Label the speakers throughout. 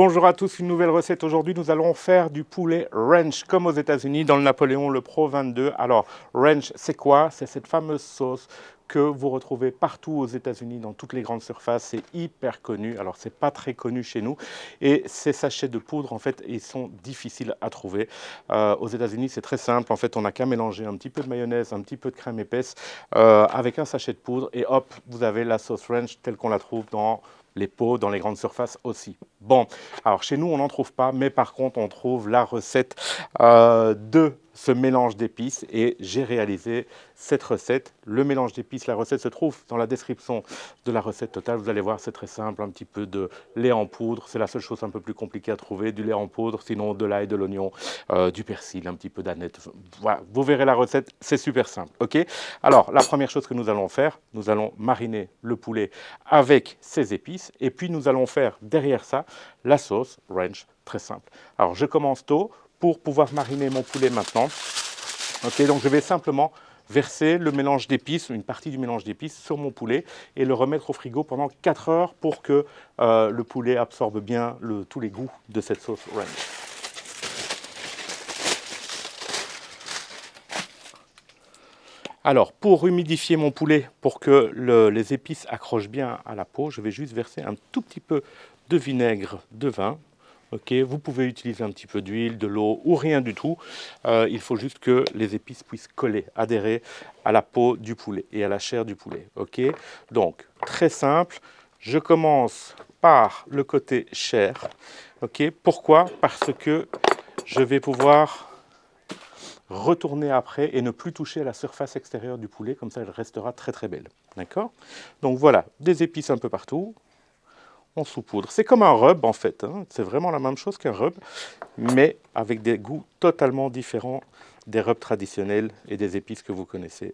Speaker 1: Bonjour à tous, une nouvelle recette. Aujourd'hui, nous allons faire du poulet ranch comme aux États-Unis dans le Napoléon le Pro 22. Alors, ranch, c'est quoi? C'est cette fameuse sauce que vous retrouvez partout aux États-Unis, dans toutes les grandes surfaces. C'est hyper connu. Alors, c'est pas très connu chez nous. Et ces sachets de poudre, en fait, ils sont difficiles à trouver. Aux États-Unis, c'est très simple. En fait, on n'a qu'à mélanger un petit peu de mayonnaise, un petit peu de crème épaisse avec un sachet de poudre. Et hop, vous avez la sauce ranch telle qu'on la trouve dans les pots, dans les grandes surfaces aussi. Bon, alors chez nous, on n'en trouve pas, mais par contre, on trouve la recette de ce mélange d'épices et j'ai réalisé cette recette. Le mélange d'épices, la recette se trouve dans la description de la recette totale. Vous allez voir, c'est très simple, un petit peu de lait en poudre, c'est la seule chose un peu plus compliquée à trouver, du lait en poudre, sinon de l'ail, de l'oignon, du persil, un petit peu d'aneth. Voilà, vous verrez la recette, c'est super simple, ok? Alors, la première chose que nous allons faire, nous allons mariner le poulet avec ces épices et puis nous allons faire derrière ça la sauce ranch, très simple. Alors, je commence tôt pour pouvoir mariner mon poulet maintenant. Ok, donc je vais simplement verser le mélange d'épices, une partie du mélange d'épices sur mon poulet et le remettre au frigo pendant 4 heures pour que le poulet absorbe bien tous les goûts de cette sauce ranch. Alors, pour humidifier mon poulet, pour que les épices accrochent bien à la peau, je vais juste verser un tout petit peu de vinaigre de vin. Okay, vous pouvez utiliser un petit peu d'huile, de l'eau ou rien du tout. Il faut juste que les épices puissent coller, adhérer à la peau du poulet et à la chair du poulet. Okay, donc, très simple. Je commence par le côté chair. Okay, pourquoi? Parce que je vais pouvoir retourner après et ne plus toucher à la surface extérieure du poulet, comme ça elle restera très très belle. D'accord? Donc voilà, des épices un peu partout. On saupoudre. C'est comme un rub en fait, hein. C'est vraiment la même chose qu'un rub, mais avec des goûts totalement différents des rubs traditionnels et des épices que vous connaissez.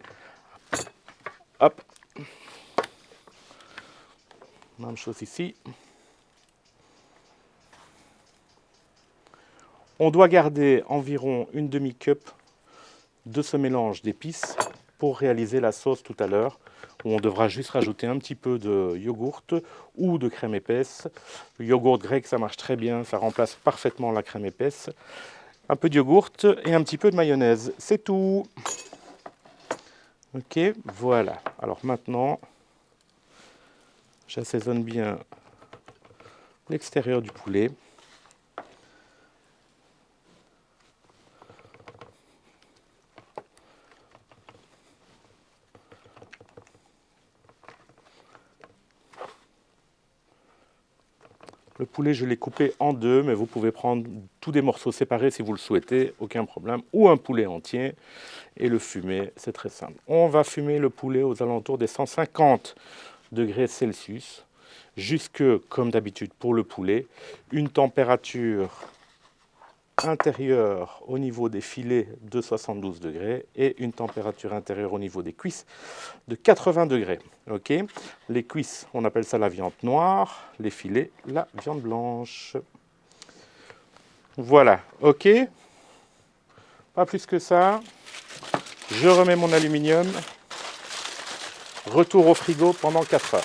Speaker 1: Hop. Même chose ici. On doit garder environ une demi-cup de ce mélange d'épices pour réaliser la sauce tout à l'heure, où on devra juste rajouter un petit peu de yogourt ou de crème épaisse. Le yogourt grec, ça marche très bien, ça remplace parfaitement la crème épaisse. Un peu de yogourt et un petit peu de mayonnaise, c'est tout. Ok, voilà. Alors maintenant, j'assaisonne bien l'extérieur du poulet. Le poulet, je l'ai coupé en deux, mais vous pouvez prendre tous des morceaux séparés si vous le souhaitez, aucun problème. Ou un poulet entier et le fumer, c'est très simple. On va fumer le poulet aux alentours des 150 degrés Celsius, jusque, comme d'habitude pour le poulet, une température intérieure au niveau des filets de 72 degrés et une température intérieure au niveau des cuisses de 80 degrés. Okay, les cuisses, on appelle ça la viande noire, les filets, la viande blanche. Voilà, ok. Pas plus que ça. Je remets mon aluminium. Retour au frigo pendant 4 heures.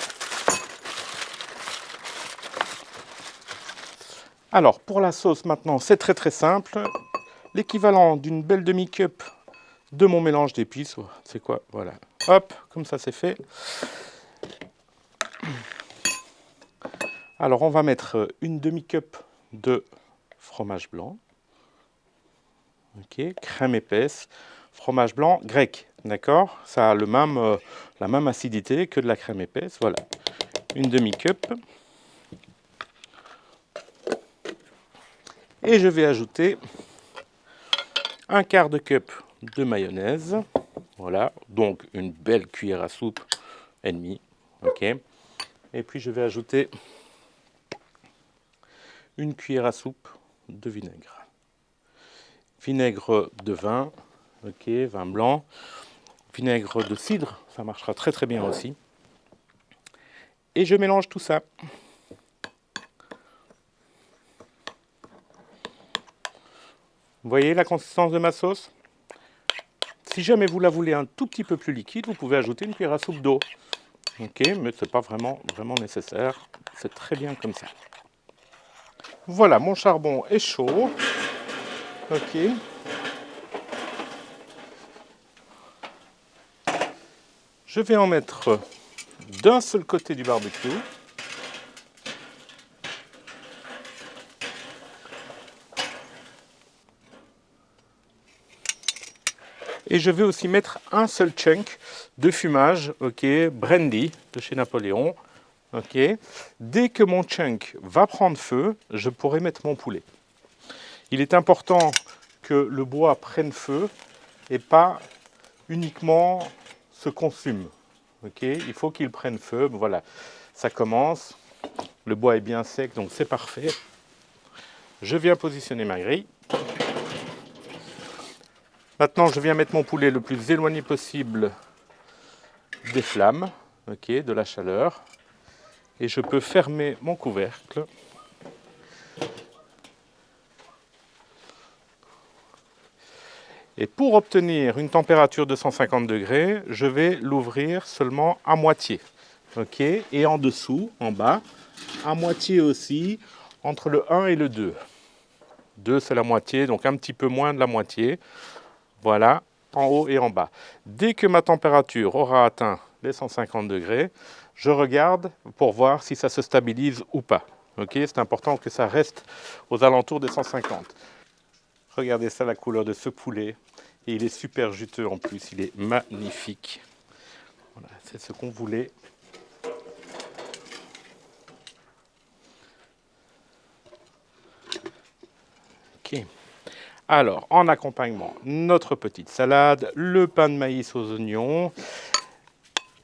Speaker 1: Alors, pour la sauce maintenant, c'est très très simple. L'équivalent d'une belle demi-cup de mon mélange d'épices. C'est quoi? Voilà. Hop, comme ça c'est fait. Alors, on va mettre une demi-cup de fromage blanc. Ok, crème épaisse. Fromage blanc grec, d'accord? Ça a la même acidité que de la crème épaisse. Voilà, une demi-cup. Et je vais ajouter un quart de cup de mayonnaise. Voilà, donc une belle cuillère à soupe et demie. Ok. Et puis je vais ajouter une cuillère à soupe de vinaigre. Vinaigre de vin, ok, vin blanc. Vinaigre de cidre, ça marchera très très bien aussi. Et je mélange tout ça. Vous voyez la consistance de ma sauce? Si jamais vous la voulez un tout petit peu plus liquide, vous pouvez ajouter une cuillère à soupe d'eau. Ok, mais ce n'est pas vraiment nécessaire. C'est très bien comme ça. Voilà, mon charbon est chaud. Ok. Je vais en mettre d'un seul côté du barbecue. Et je vais aussi mettre un seul chunk de fumage, ok, brandy de chez Napoléon. Ok. Dès que mon chunk va prendre feu, je pourrai mettre mon poulet. Il est important que le bois prenne feu et pas uniquement se consume. Ok. Il faut qu'il prenne feu. Voilà, ça commence. Le bois est bien sec, donc c'est parfait. Je viens positionner ma grille. Maintenant, je viens mettre mon poulet le plus éloigné possible des flammes, ok, de la chaleur. Et je peux fermer mon couvercle. Et pour obtenir une température de 150 degrés, je vais l'ouvrir seulement à moitié. Ok. Et en dessous, en bas, à moitié aussi, entre le 1 et le 2. 2, c'est la moitié, donc un petit peu moins de la moitié. Voilà, en haut et en bas. Dès que ma température aura atteint les 150 degrés, je regarde pour voir si ça se stabilise ou pas. Okay, c'est important que ça reste aux alentours des 150. Regardez ça, la couleur de ce poulet. Et il est super juteux en plus, il est magnifique. Voilà, c'est ce qu'on voulait. Ok. Alors, en accompagnement, notre petite salade, le pain de maïs aux oignons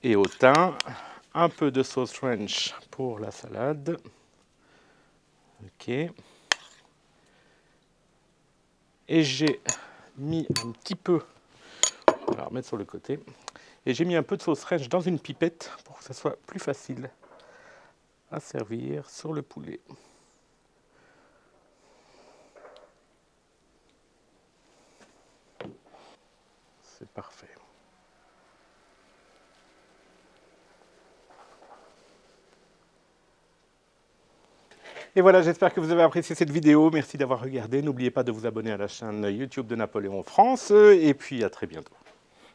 Speaker 1: et au thym, un peu de sauce ranch pour la salade. Ok. Et j'ai mis un petit peu, on va la remettre sur le côté, et j'ai mis un peu de sauce ranch dans une pipette pour que ça soit plus facile à servir sur le poulet. C'est parfait. Et voilà, j'espère que vous avez apprécié cette vidéo. Merci d'avoir regardé. N'oubliez pas de vous abonner à la chaîne YouTube de Napoléon France. Et puis à très bientôt.